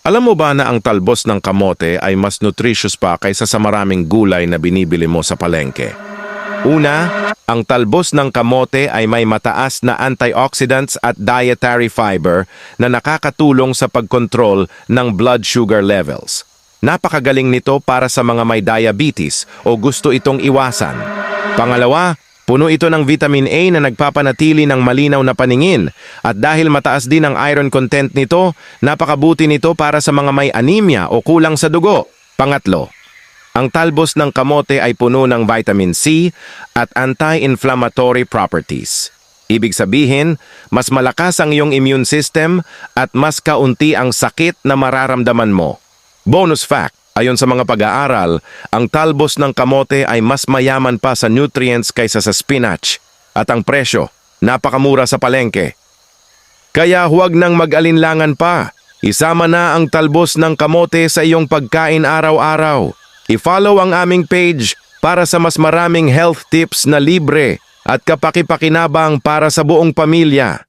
Alam mo ba na ang talbos ng kamote ay mas nutritious pa kaysa sa maraming gulay na binibili mo sa palengke? Una, ang talbos ng kamote ay may mataas na antioxidants at dietary fiber na nakakatulong sa pagkontrol ng blood sugar levels. Napakagaling nito para sa mga may diabetes o gusto itong iwasan. Pangalawa, puno ito ng vitamin A na nagpapanatili ng malinaw na paningin at dahil mataas din ang iron content nito, napakabuti nito para sa mga may anemia o kulang sa dugo. Pangatlo, ang talbos ng kamote ay puno ng vitamin C at anti-inflammatory properties. Ibig sabihin, mas malakas ang iyong immune system at mas kaunti ang sakit na mararamdaman mo. Bonus fact, ayon sa mga pag-aaral, ang talbos ng kamote ay mas mayaman pa sa nutrients kaysa sa spinach at ang presyo, napakamura sa palengke. Kaya huwag nang mag-alinlangan pa. Isama na ang talbos ng kamote sa iyong pagkain araw-araw. I-follow ang aming page para sa mas maraming health tips na libre at kapaki-pakinabang para sa buong pamilya.